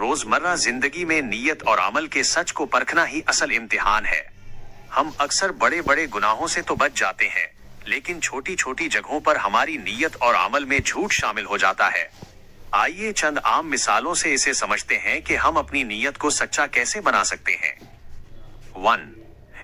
रोजमर्रा जिंदगी में नीयत और अमल के सच को परखना ही असल इम्तिहान है। हम अक्सर बड़े बड़े गुनाहों से तो बच जाते हैं, लेकिन छोटी छोटी जगहों पर हमारी नीयत और अमल में झूठ शामिल हो जाता है। आइए चंद आम मिसालों से इसे समझते हैं कि हम अपनी नीयत को सच्चा कैसे बना सकते हैं। 1.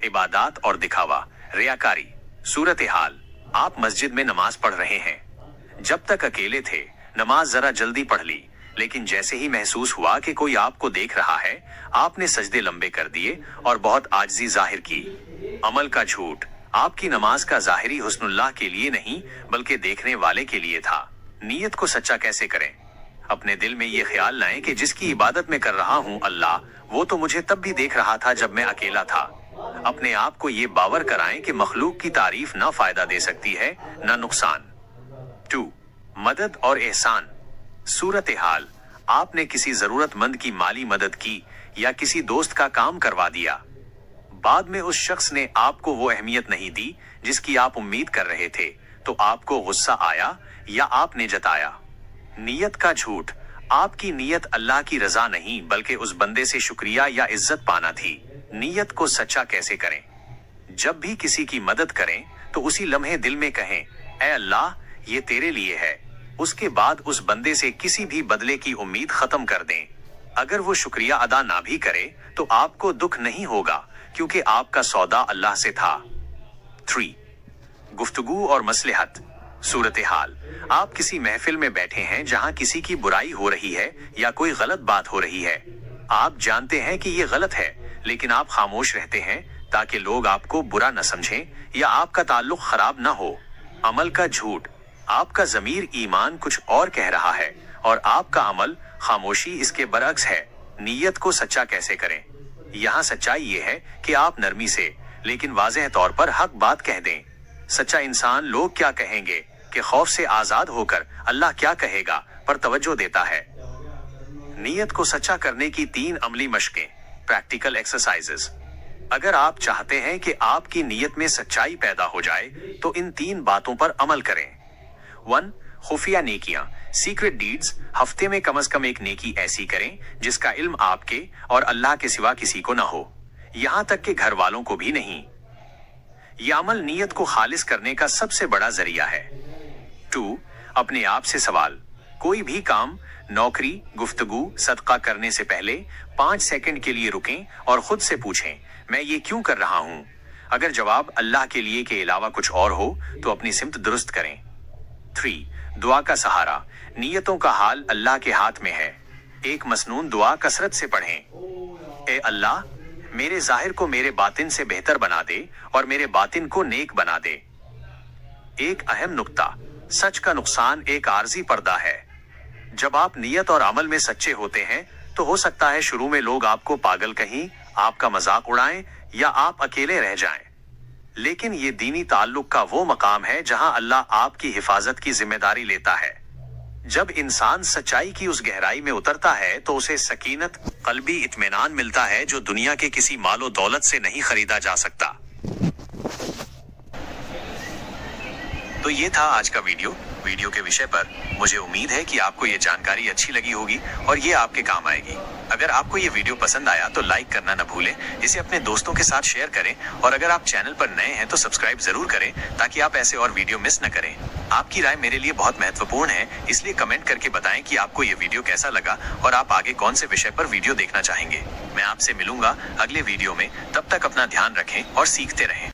इबादत और दिखावा, रियाकारी। सूरत हाल, आप मस्जिद में नमाज पढ़ रहे हैं। जब तक अकेले थे नमाज जरा जल्दी पढ़ ली, लेकिन जैसे ही महसूस हुआ कि कोई आपको देख रहा है, आपने सजदे लंबे कर दिए और बहुत आजिज़ी जाहिर की। अमल का झूठ, आपकी नमाज का ज़ाहिरी हुस्नुल्लाह के लिए नहीं बल्कि देखने वाले के लिए था। नीयत को सच्चा कैसे करें? अपने दिल में ये ख्याल लाएं कि जिसकी इबादत में कर रहा हूँ अल्लाह, वो तो मुझे तब भी देख रहा था जब मैं अकेला था। अपने आप को ये बावर कराएं कि मखलूक की तारीफ ना फायदा दे सकती है ना नुकसान। 2. मदद और एहसान। सूरत हाल, आपने किसी जरूरतमंद की माली मदद की या किसी दोस्त का काम करवा दिया। बाद में उस शख्स ने आपको वो अहमियत नहीं दी जिसकी आप उम्मीद कर रहे थे, तो आपको गुस्सा आया या आपने जताया। नीयत का झूठ, आपकी नीयत अल्लाह की रजा नहीं बल्कि उस बंदे से शुक्रिया या इज्जत पाना थी। नीयत को सच्चा कैसे करें? जब भी किसी की मदद करें तो उसी लम्हे दिल में कहें, ऐ अल्लाह, ये तेरे लिए है। उसके बाद उस बंदे से किसी भी बदले की उम्मीद खत्म कर दें। अगर वो शुक्रिया अदा ना भी करे तो आपको दुख नहीं होगा, क्योंकि आपका सौदा अल्लाह से था। 3. गुफ्तगू और मसलहत। सूरत हाल, आप किसी महफिल में बैठे हैं जहां किसी की बुराई हो रही है या कोई गलत बात हो रही है। आप जानते हैं कि ये गलत है, लेकिन आप खामोश रहते हैं ताकि लोग आपको बुरा न समझें या आपका ताल्लुक खराब ना हो। अमल का झूठ, आपका ज़मीर ईमान कुछ और कह रहा है और आपका अमल खामोशी इसके बरअक्स है। नीयत को सच्चा कैसे करें? यहाँ सच्चाई ये है कि आप नरमी से लेकिन वाज़ेह तौर पर हक बात कह दें। सच्चा इंसान लोग क्या कहेंगे कि खौफ से आजाद होकर अल्लाह क्या कहेगा पर तवज्जो देता है। नीयत को सच्चा करने की 3 अमली मशकें, प्रैक्टिकल एक्सरसाइजेस। अगर आप चाहते हैं कि आपकी नीयत में सच्चाई पैदा हो जाए तो इन 3 बातों पर अमल करें। 1. खुफिया नेकियां, सीक्रेट डीड्स। हफ्ते में कम से कम एक नेकी ऐसी करें जिसका इल्म आपके और अल्लाह के सिवा किसी को ना हो, यहां तक कि घर वालों को भी नहीं। यह अमल नीयत को खालिस करने का सबसे बड़ा जरिया है। 2. अपने आप से सवाल। कोई भी काम, नौकरी, गुफ्तगू, सदका करने से पहले 5 सेकंड के लिए रुकें और खुद से पूछें, मैं ये क्यों कर रहा हूं? अगर जवाब अल्लाह के लिए के अलावा कुछ और हो तो अपनी सिमत दुरुस्त करें। 3. दुआ का सहारा। नीयतों का हाल अल्लाह के हाथ में है। एक मसनून दुआ कसरत से पढ़ें। ए अल्लाह, मेरे जाहिर को मेरे बातिन से बेहतर बना दे और मेरे बातिन को नेक बना दे। एक अहम नुक्ता, सच का नुकसान एक आर्जी पर्दा है। जब आप नियत और अमल में सच्चे होते हैं तो हो सकता है शुरू में लोग आपको पागल कहें, आपका मजाक उड़ाएं या आप अकेले रह जाएं। लेकिन ये दीनी ताल्लुक का वो मकाम है जहां अल्लाह आपकी हिफाजत की जिम्मेदारी लेता है। जब इंसान सच्चाई की उस गहराई में उतरता है तो उसे सकीनत, कल्बी इत्मीनान मिलता है जो दुनिया के किसी मालो दौलत से नहीं खरीदा जा सकता। तो ये था आज का वीडियो के विषय पर। मुझे उम्मीद है कि आपको ये जानकारी अच्छी लगी होगी और ये आपके काम आएगी। अगर आपको ये वीडियो पसंद आया तो लाइक करना न भूलें, इसे अपने दोस्तों के साथ शेयर करें और अगर आप चैनल पर नए हैं तो सब्सक्राइब जरूर करें ताकि आप ऐसे और वीडियो मिस न करें। आपकी राय मेरे लिए बहुत महत्वपूर्ण है, इसलिए कमेंट करके बताएं कि आपको ये वीडियो कैसा लगा और आप आगे कौन से विषय पर वीडियो देखना चाहेंगे। मैं आपसे मिलूंगा अगले वीडियो में, तब तक अपना ध्यान रखें और सीखते रहें।